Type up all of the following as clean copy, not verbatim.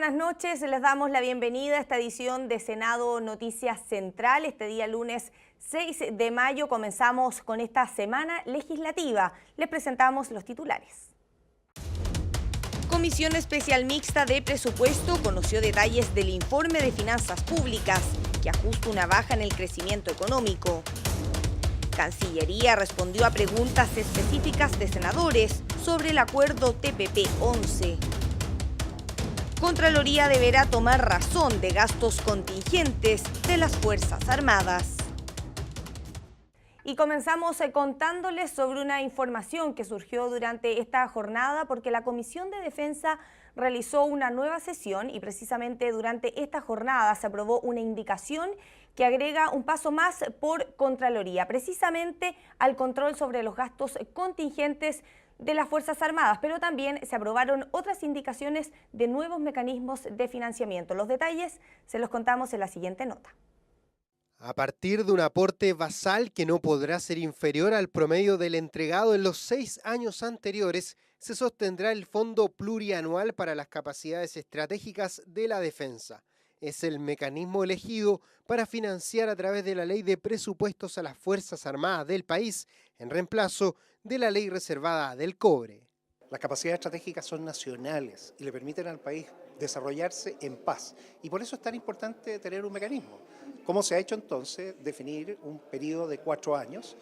buenas noches, les damos la bienvenida a esta edición de Senado Noticias Central. Este día lunes 6 de mayo comenzamos con esta semana legislativa. Les presentamos los titulares. Comisión Especial Mixta de Presupuesto conoció detalles del informe de finanzas públicas que ajusta una baja en el crecimiento económico. Cancillería respondió a preguntas específicas de senadores sobre el acuerdo TPP-11. Contraloría deberá tomar razón de gastos contingentes de las Fuerzas Armadas. Y comenzamos contándoles sobre una información que surgió durante esta jornada porque la Comisión de Defensa realizó una nueva sesión y precisamente durante esta jornada se aprobó una indicación que agrega un paso más por Contraloría, precisamente al control sobre los gastos contingentes de las Fuerzas Armadas, pero también se aprobaron otras indicaciones de nuevos mecanismos de financiamiento. Los detalles se los contamos en la siguiente nota. A partir de un aporte basal que no podrá ser inferior al promedio del entregado en los 6 años anteriores, se sostendrá el Fondo Plurianual para las Capacidades Estratégicas de la Defensa. Es el mecanismo elegido para financiar a través de la Ley de Presupuestos a las Fuerzas Armadas del país, en reemplazo de la Ley Reservada del Cobre. Las capacidades estratégicas son nacionales y le permiten al país desarrollarse en paz. Y por eso es tan importante tener un mecanismo. ¿Cómo se ha hecho entonces? Definir un periodo de 4 años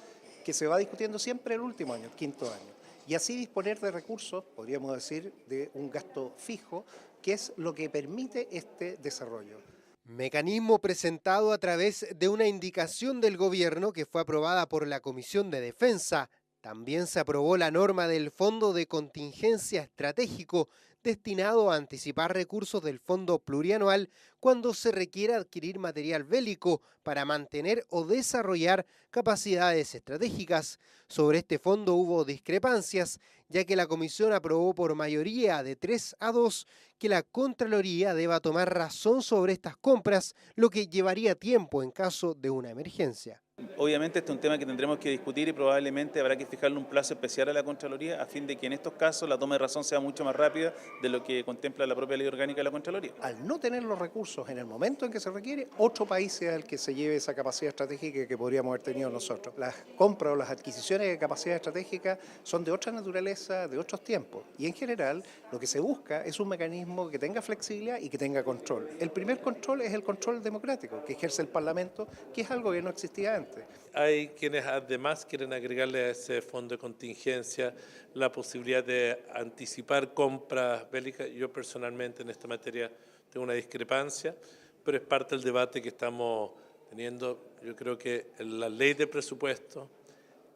que se va discutiendo siempre el último año, el quinto año. Y así disponer de recursos, podríamos decir, de un gasto fijo, que es lo que permite este desarrollo. Mecanismo presentado a través de una indicación del gobierno que fue aprobada por la Comisión de Defensa. También se aprobó la norma del Fondo de Contingencia Estratégico destinado a anticipar recursos del Fondo Plurianual cuando se requiera adquirir material bélico para mantener o desarrollar capacidades estratégicas. Sobre este fondo hubo discrepancias, ya que la Comisión aprobó por mayoría de 3-2 que la Contraloría deba tomar razón sobre estas compras, lo que llevaría tiempo en caso de una emergencia. Obviamente este es un tema que tendremos que discutir y probablemente habrá que fijarle un plazo especial a la Contraloría a fin de que en estos casos la toma de razón sea mucho más rápida de lo que contempla la propia ley orgánica de la Contraloría. Al no tener los recursos en el momento en que se requiere, otro país sea el que se lleve esa capacidad estratégica que podríamos haber tenido nosotros. Las compras o las adquisiciones de capacidad estratégica son de otra naturaleza, de otros tiempos. Y en general lo que se busca es un mecanismo que tenga flexibilidad y que tenga control. El primer control es el control democrático que ejerce el Parlamento, que es algo que no existía antes. Hay quienes además quieren agregarle a ese fondo de contingencia la posibilidad de anticipar compras bélicas. Yo personalmente en esta materia tengo una discrepancia, pero es parte del debate que estamos teniendo. Yo creo que la ley de presupuesto,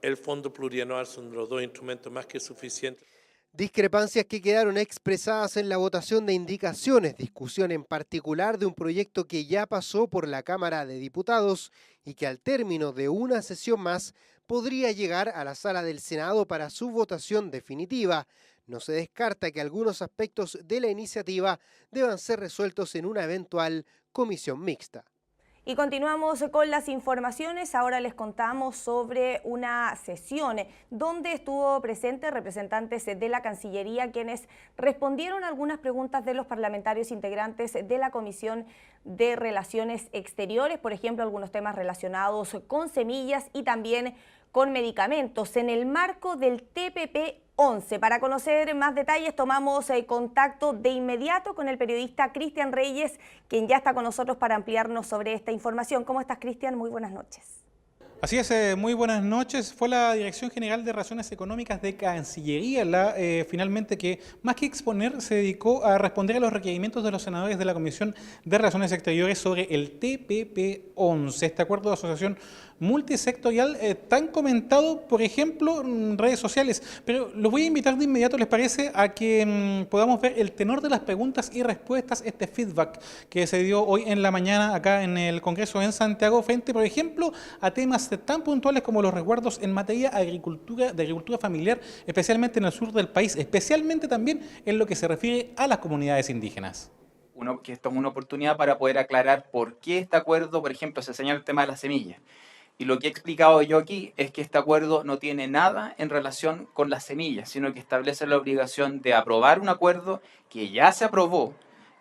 el fondo plurianual son los dos instrumentos más que suficientes. Discrepancias que quedaron expresadas en la votación de indicaciones, discusión en particular de un proyecto que ya pasó por la Cámara de Diputados y que al término de una sesión más podría llegar a la sala del Senado para su votación definitiva. No se descarta que algunos aspectos de la iniciativa deban ser resueltos en una eventual comisión mixta. Y continuamos con las informaciones. Ahora les contamos sobre una sesión donde estuvo presente representantes de la Cancillería quienes respondieron algunas preguntas de los parlamentarios integrantes de la Comisión de Relaciones Exteriores, por ejemplo, algunos temas relacionados con semillas y también con medicamentos en el marco del TPP-11. Para conocer más detalles tomamos contacto de inmediato con el periodista Cristian Reyes, quien ya está con nosotros para ampliarnos sobre esta información. ¿Cómo estás, Cristian? Muy buenas noches. Así es, muy buenas noches. Fue la Dirección General de Relaciones Económicas de Cancillería finalmente que, más que exponer, se dedicó a responder a los requerimientos de los senadores de la Comisión de Relaciones Exteriores sobre el TPP-11, este acuerdo de asociación multisectorial tan comentado, por ejemplo, en redes sociales. Pero los voy a invitar de inmediato, ¿les parece?, a que podamos ver el tenor de las preguntas y respuestas, este feedback que se dio hoy en la mañana acá en el Congreso en Santiago, frente, por ejemplo, a temas tan puntuales como los resguardos en materia de agricultura familiar, especialmente en el sur del país, especialmente también en lo que se refiere a las comunidades indígenas. Que esto es una oportunidad para poder aclarar por qué este acuerdo, por ejemplo, se señala el tema de las semillas. Y lo que he explicado yo aquí es que este acuerdo no tiene nada en relación con las semillas, sino que establece la obligación de aprobar un acuerdo que ya se aprobó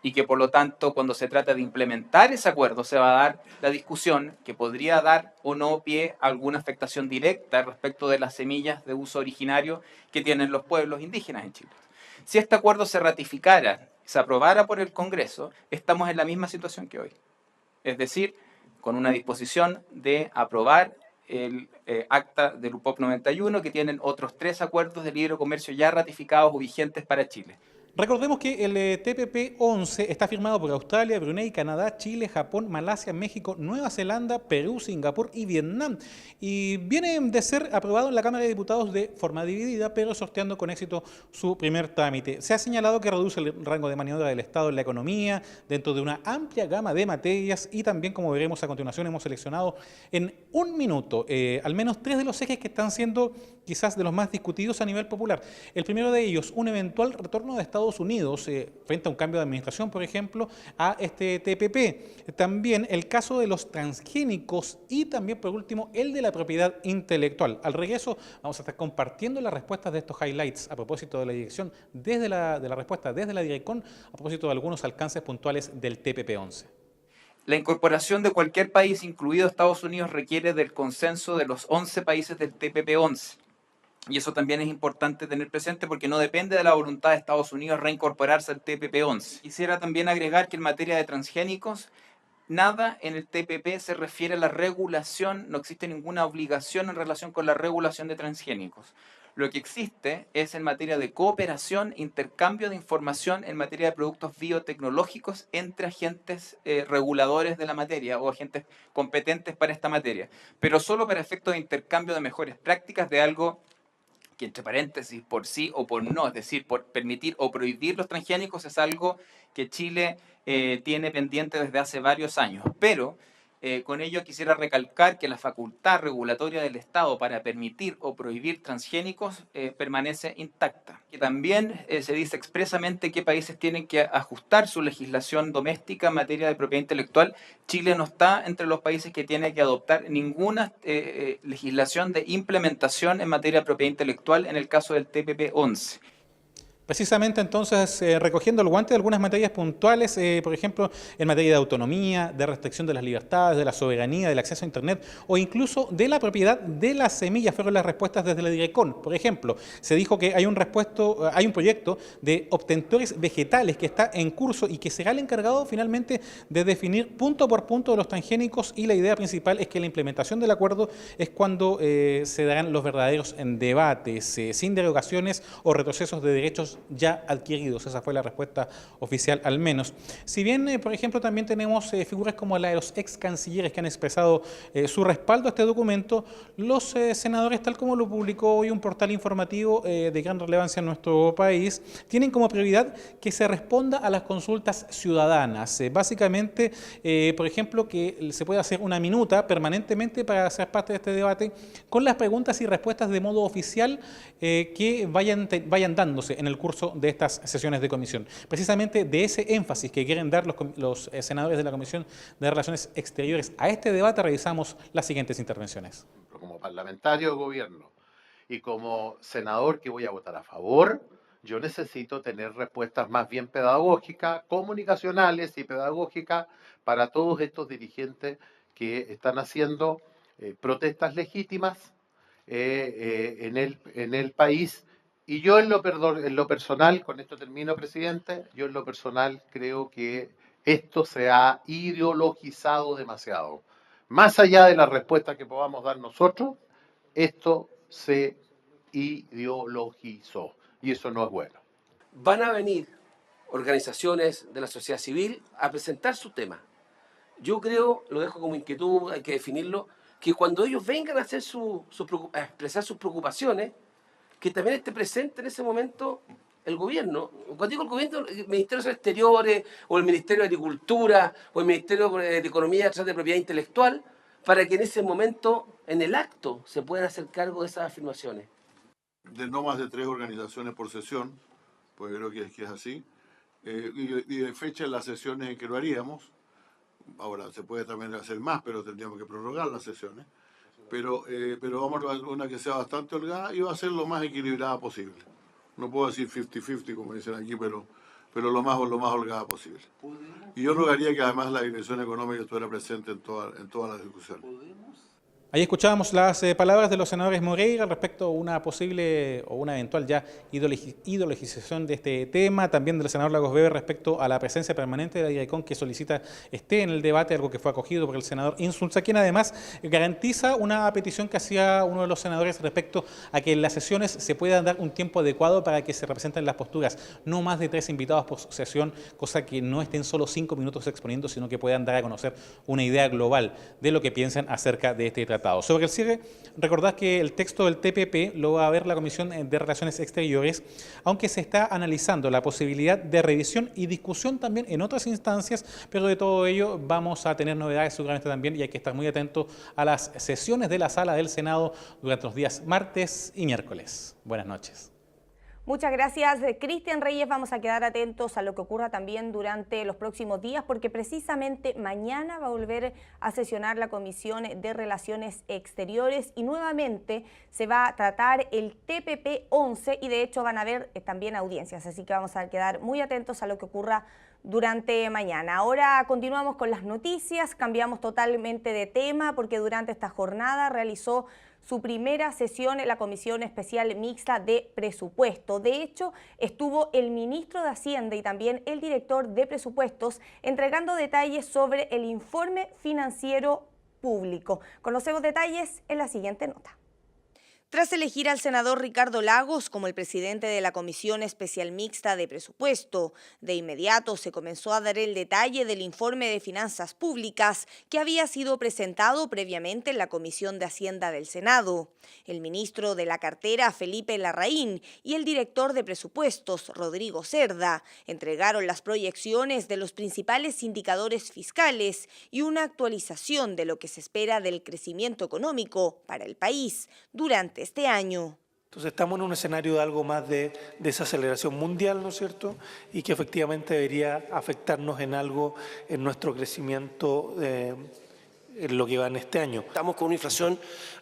y que por lo tanto cuando se trata de implementar ese acuerdo se va a dar la discusión que podría dar o no pie a alguna afectación directa respecto de las semillas de uso originario que tienen los pueblos indígenas en Chile. Si este acuerdo se ratificara, se aprobara por el Congreso, estamos en la misma situación que hoy. Es decir, con una disposición de aprobar el acta del UPOP 91, que tienen otros 3 acuerdos de libre comercio ya ratificados o vigentes para Chile. Recordemos que el TPP-11 está firmado por Australia, Brunei, Canadá, Chile, Japón, Malasia, México, Nueva Zelanda, Perú, Singapur y Vietnam. Y viene de ser aprobado en la Cámara de Diputados de forma dividida, pero sorteando con éxito su primer trámite. Se ha señalado que reduce el rango de maniobra del Estado en la economía dentro de una amplia gama de materias y también, como veremos a continuación, hemos seleccionado en un minuto al menos 3 de los ejes que están siendo quizás de los más discutidos a nivel popular. El primero de ellos, un eventual retorno de Estados Unidos frente a un cambio de administración, por ejemplo, a este TPP. También el caso de los transgénicos y también, por último, el de la propiedad intelectual. Al regreso vamos a estar compartiendo las respuestas de estos highlights a propósito de la dirección, de la respuesta desde la Direcon, a propósito de algunos alcances puntuales del TPP-11. La incorporación de cualquier país, incluido Estados Unidos, requiere del consenso de los 11 países del TPP-11. Y eso también es importante tener presente porque no depende de la voluntad de Estados Unidos reincorporarse al TPP-11. Quisiera también agregar que en materia de transgénicos, nada en el TPP se refiere a la regulación, no existe ninguna obligación en relación con la regulación de transgénicos. Lo que existe es en materia de cooperación, intercambio de información en materia de productos biotecnológicos entre agentes reguladores de la materia o agentes competentes para esta materia, pero solo para efectos de intercambio de mejores prácticas de algo que, entre paréntesis, por sí o por no, es decir, por permitir o prohibir los transgénicos, es algo que Chile tiene pendiente desde hace varios años. Pero con ello quisiera recalcar que la facultad regulatoria del Estado para permitir o prohibir transgénicos permanece intacta. Que también se dice expresamente que países tienen que ajustar su legislación doméstica en materia de propiedad intelectual. Chile no está entre los países que tiene que adoptar ninguna legislación de implementación en materia de propiedad intelectual en el caso del TPP-11. Precisamente entonces recogiendo el guante de algunas materias puntuales, por ejemplo, en materia de autonomía, de restricción de las libertades, de la soberanía, del acceso a Internet o incluso de la propiedad de las semillas, fueron las respuestas desde la Direcon. Por ejemplo, se dijo que hay un proyecto de obtentores vegetales que está en curso y que será el encargado finalmente de definir punto por punto de los transgénicos, y la idea principal es que la implementación del acuerdo es cuando se darán los verdaderos debates, sin derogaciones o retrocesos de derechos ya adquiridos. Esa fue la respuesta oficial al menos. Si bien, por ejemplo, también tenemos figuras como la de los ex cancilleres que han expresado su respaldo a este documento, los senadores, tal como lo publicó hoy un portal informativo de gran relevancia en nuestro país, tienen como prioridad que se responda a las consultas ciudadanas. Básicamente, por ejemplo, que se pueda hacer una minuta permanentemente para ser parte de este debate con las preguntas y respuestas de modo oficial que vayan dándose en el curso de estas sesiones de comisión. Precisamente de ese énfasis que quieren dar los senadores de la Comisión de Relaciones Exteriores a este debate, revisamos las siguientes intervenciones. Como parlamentario de gobierno y como senador que voy a votar a favor, yo necesito tener respuestas más bien pedagógicas, comunicacionales y pedagógicas para todos estos dirigentes que están haciendo protestas legítimas en el país. Y yo en lo personal, con esto termino, presidente, yo en lo personal creo que esto se ha ideologizado demasiado. Más allá de la respuesta que podamos dar nosotros, esto se ideologizó y eso no es bueno. Van a venir organizaciones de la sociedad civil a presentar su tema. Yo creo, lo dejo como inquietud, hay que definirlo, que cuando ellos vengan a hacer a expresar sus preocupaciones, que también esté presente en ese momento el gobierno. Cuando digo el gobierno, el Ministerio de Exteriores, o el Ministerio de Agricultura, o el Ministerio de Economía, de Propiedad Intelectual, para que en ese momento, en el acto, se puedan hacer cargo de esas afirmaciones. De no más de 3 organizaciones por sesión, pues creo que es así, y de fecha en las sesiones en que lo haríamos. Ahora, se puede también hacer más, pero tendríamos que prorrogar las sesiones. Pero vamos a una que sea bastante holgada y va a ser lo más equilibrada posible. No puedo decir 50-50, como dicen aquí, pero pero lo más holgada posible. Y yo rogaría que además la Dirección Económica estuviera presente en todas las discusiones. Ahí escuchábamos las palabras de los senadores Moreira respecto a una posible o una eventual ya ideologización de este tema, también del senador Lagos Weber respecto a la presencia permanente de la DIRECON que solicita esté en el debate, algo que fue acogido por el senador Insulza, quien además garantiza una petición que hacía uno de los senadores respecto a que en las sesiones se pueda dar un tiempo adecuado para que se representen las posturas, no más de 3 invitados por sesión, cosa que no estén solo 5 minutos exponiendo, sino que puedan dar a conocer una idea global de lo que piensan acerca de este tratado. Sobre el cierre, recordad que el texto del TPP lo va a ver la Comisión de Relaciones Exteriores, aunque se está analizando la posibilidad de revisión y discusión también en otras instancias, pero de todo ello vamos a tener novedades seguramente también y hay que estar muy atentos a las sesiones de la Sala del Senado durante los días martes y miércoles. Buenas noches. Muchas gracias, Cristian Reyes. Vamos a quedar atentos a lo que ocurra también durante los próximos días, porque precisamente mañana va a volver a sesionar la Comisión de Relaciones Exteriores y nuevamente se va a tratar el TPP-11 y de hecho van a haber también audiencias, así que vamos a quedar muy atentos a lo que ocurra durante mañana. Ahora continuamos con las noticias, cambiamos totalmente de tema porque durante esta jornada realizó su primera sesión en la Comisión Especial Mixta de Presupuesto. De hecho, estuvo el ministro de Hacienda y también el director de Presupuestos entregando detalles sobre el informe financiero público. Conocemos detalles en la siguiente nota. Tras elegir al senador Ricardo Lagos como el presidente de la Comisión Especial Mixta de Presupuesto, de inmediato se comenzó a dar el detalle del informe de finanzas públicas que había sido presentado previamente en la Comisión de Hacienda del Senado. El ministro de la cartera, Felipe Larraín, y el director de Presupuestos, Rodrigo Cerda, entregaron las proyecciones de los principales indicadores fiscales y una actualización de lo que se espera del crecimiento económico para el país durante este año. Entonces estamos en un escenario de algo más de desaceleración mundial, ¿no es cierto? Y que efectivamente debería afectarnos en algo en nuestro crecimiento en lo que va en este año. Estamos con una inflación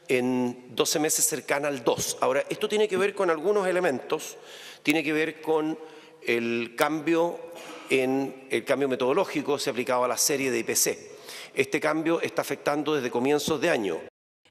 en 12 meses cercana al 2. Ahora, esto tiene que ver con algunos elementos, tiene que ver con el cambio metodológico se aplicaba a la serie de IPC. Este cambio está afectando desde comienzos de año.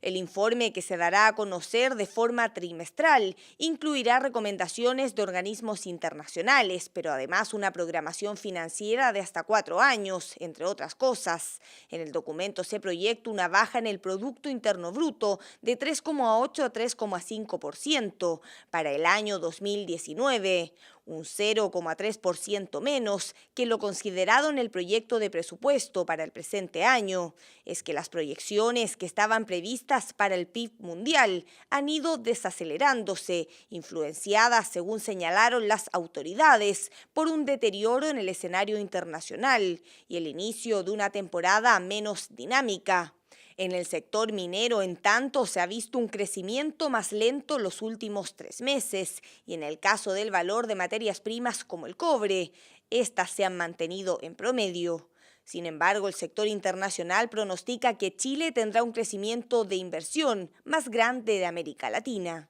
El informe, que se dará a conocer de forma trimestral, incluirá recomendaciones de organismos internacionales, pero además una programación financiera de hasta 4 años, entre otras cosas. En el documento se proyecta una baja en el Producto Interno Bruto de 3,8 a 3,5% para el año 2019. Un 0,3% menos que lo considerado en el proyecto de presupuesto para el presente año. Es que las proyecciones que estaban previstas para el PIB mundial han ido desacelerándose, influenciadas, según señalaron las autoridades, por un deterioro en el escenario internacional y el inicio de una temporada menos dinámica. En el sector minero, en tanto, se ha visto un crecimiento más lento los últimos 3 meses y en el caso del valor de materias primas como el cobre, estas se han mantenido en promedio. Sin embargo, el sector internacional pronostica que Chile tendrá un crecimiento de inversión más grande de América Latina.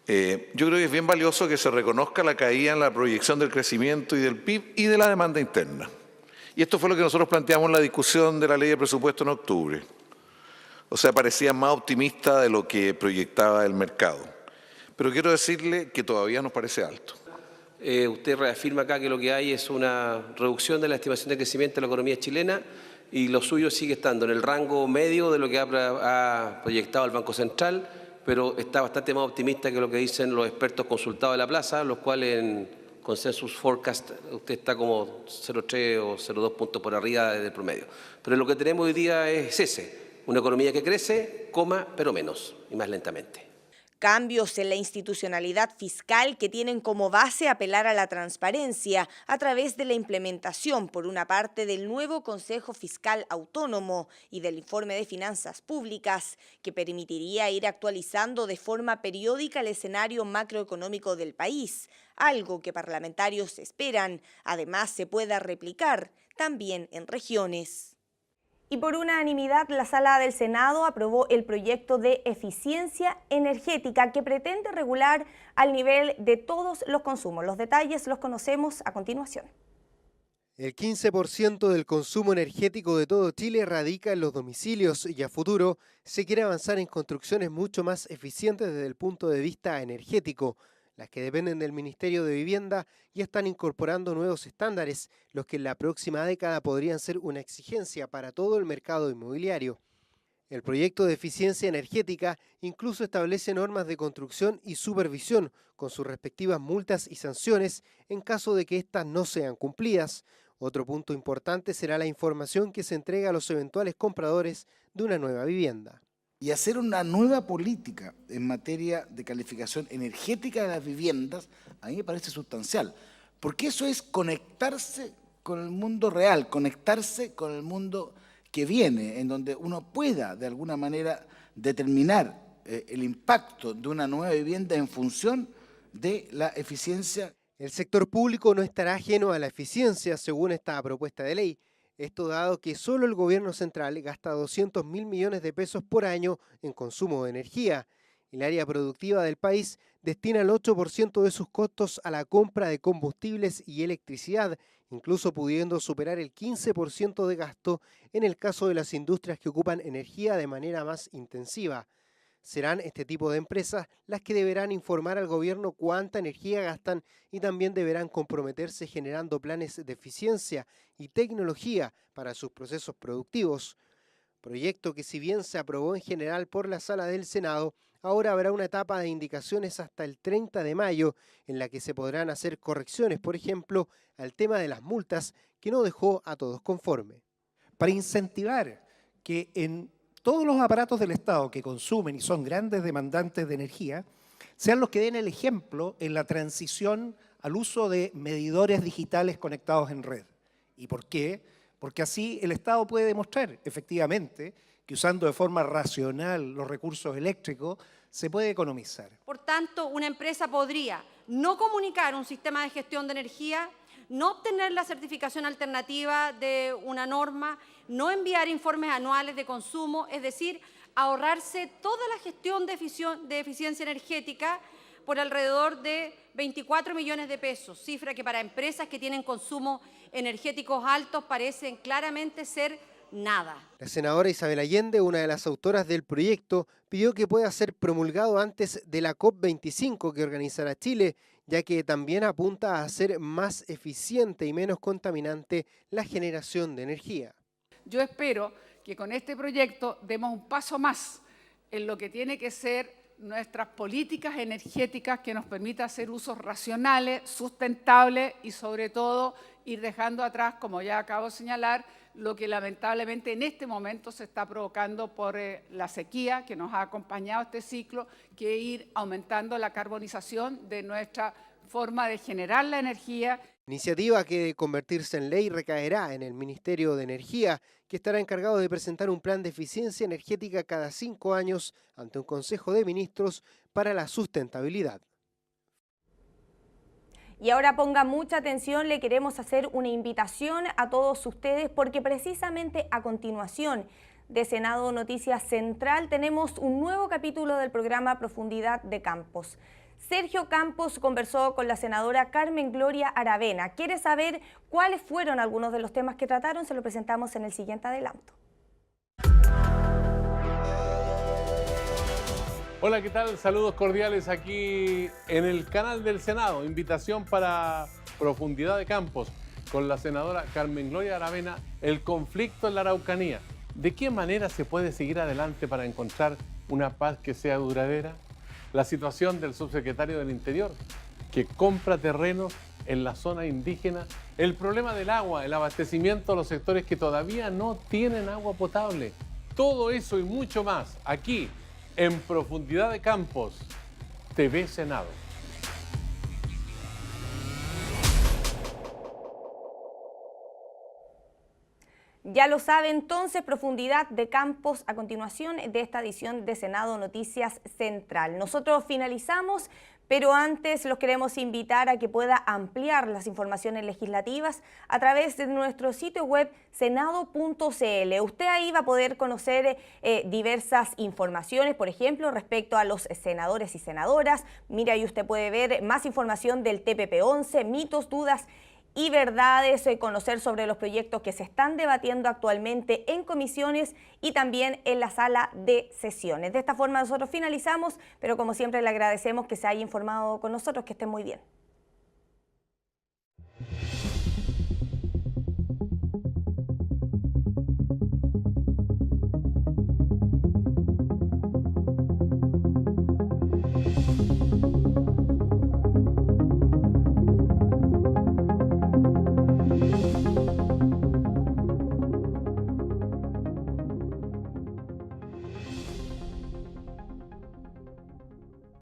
Yo creo que es bien valioso que se reconozca la caída en la proyección del crecimiento y del PIB y de la demanda interna. Y esto fue lo que nosotros planteamos en la discusión de la ley de presupuesto en octubre. O sea, parecía más optimista de lo que proyectaba el mercado. Pero quiero decirle que todavía nos parece alto. Usted reafirma acá que lo que hay es una reducción de la estimación de crecimiento de la economía chilena y lo suyo sigue estando en el rango medio de lo que ha proyectado el Banco Central, pero está bastante más optimista que lo que dicen los expertos consultados de la plaza, los cuales en Consensus Forecast usted está como 0,3 o 0,2 puntos por arriba del promedio. Pero lo que tenemos hoy día es ese. Una economía que crece, pero menos y más lentamente. Cambios en la institucionalidad fiscal que tienen como base apelar a la transparencia a través de la implementación, por una parte, del nuevo Consejo Fiscal Autónomo y del informe de finanzas públicas, que permitiría ir actualizando de forma periódica el escenario macroeconómico del país, algo que parlamentarios esperan, además se pueda replicar también en regiones. Y por unanimidad, la Sala del Senado aprobó el proyecto de eficiencia energética que pretende regular al nivel de todos los consumos. Los detalles los conocemos a continuación. El 15% del consumo energético de todo Chile radica en los domicilios y a futuro se quiere avanzar en construcciones mucho más eficientes desde el punto de vista energético, las que dependen del Ministerio de Vivienda y están incorporando nuevos estándares, los que en la próxima década podrían ser una exigencia para todo el mercado inmobiliario. El proyecto de eficiencia energética incluso establece normas de construcción y supervisión con sus respectivas multas y sanciones en caso de que éstas no sean cumplidas. Otro punto importante será la información que se entrega a los eventuales compradores de una nueva vivienda. Y hacer una nueva política en materia de calificación energética de las viviendas, a mí me parece sustancial, porque eso es conectarse con el mundo real, conectarse con el mundo que viene, en donde uno pueda de alguna manera determinar el impacto de una nueva vivienda en función de la eficiencia. El sector público no estará ajeno a la eficiencia, según esta propuesta de ley. Esto dado que solo el gobierno central gasta 200.000 millones de pesos por año en consumo de energía. El área productiva del país destina el 8% de sus costos a la compra de combustibles y electricidad, incluso pudiendo superar el 15% de gasto en el caso de las industrias que ocupan energía de manera más intensiva. Serán este tipo de empresas las que deberán informar al gobierno cuánta energía gastan y también deberán comprometerse generando planes de eficiencia y tecnología para sus procesos productivos. Proyecto que, si bien se aprobó en general por la Sala del Senado, ahora habrá una etapa de indicaciones hasta el 30 de mayo en la que se podrán hacer correcciones, por ejemplo, al tema de las multas, que no dejó a todos conforme. Para incentivar que en todos los aparatos del Estado que consumen y son grandes demandantes de energía, sean los que den el ejemplo en la transición al uso de medidores digitales conectados en red. ¿Y por qué? Porque así el Estado puede demostrar efectivamente que usando de forma racional los recursos eléctricos se puede economizar. Por tanto, una empresa podría no comunicar un sistema de gestión de energía, no obtener la certificación alternativa de una norma, no enviar informes anuales de consumo, es decir, ahorrarse toda la gestión de eficiencia energética por alrededor de 24 millones de pesos, cifra que para empresas que tienen consumos energéticos altos parecen claramente ser nada. La senadora Isabel Allende, una de las autoras del proyecto, pidió que pueda ser promulgado antes de la COP25 que organizará Chile, ya que también apunta a hacer más eficiente y menos contaminante la generación de energía. Yo espero que con este proyecto demos un paso más en lo que tiene que ser nuestras políticas energéticas que nos permita hacer usos racionales, sustentables y sobre todo ir dejando atrás, como ya acabo de señalar, lo que lamentablemente en este momento se está provocando por la sequía que nos ha acompañado este ciclo, que ir aumentando la carbonización de nuestra forma de generar la energía. Iniciativa que, de convertirse en ley, recaerá en el Ministerio de Energía, que estará encargado de presentar un plan de eficiencia energética cada 5 años ante un Consejo de Ministros para la sustentabilidad. Y ahora ponga mucha atención, le queremos hacer una invitación a todos ustedes porque precisamente a continuación de Senado Noticias Central tenemos un nuevo capítulo del programa Profundidad de Campos. Sergio Campos conversó con la senadora Carmen Gloria Aravena. ¿Quiere saber cuáles fueron algunos de los temas que trataron? Se lo presentamos en el siguiente adelanto. Hola, ¿qué tal? Saludos cordiales aquí en el canal del Senado. Invitación para Profundidad de Campos con la senadora Carmen Gloria Aravena, el conflicto en la Araucanía. ¿De qué manera se puede seguir adelante para encontrar una paz que sea duradera? La situación del subsecretario del Interior, que compra terrenos en la zona indígena. El problema del agua, el abastecimiento a los sectores que todavía no tienen agua potable. Todo eso y mucho más aquí en Profundidad de Campos, TV Senado. Ya lo sabe entonces, profundidad de campos a continuación de esta edición de Senado Noticias Central. Nosotros finalizamos, pero antes los queremos invitar a que pueda ampliar las informaciones legislativas a través de nuestro sitio web senado.cl. Usted ahí va a poder conocer diversas informaciones, por ejemplo, respecto a los senadores y senadoras. Mira, ahí usted puede ver más información del TPP-11, mitos, dudas y verdades, conocer sobre los proyectos que se están debatiendo actualmente en comisiones y también en la sala de sesiones. De esta forma nosotros finalizamos, pero como siempre le agradecemos que se haya informado con nosotros, que estén muy bien.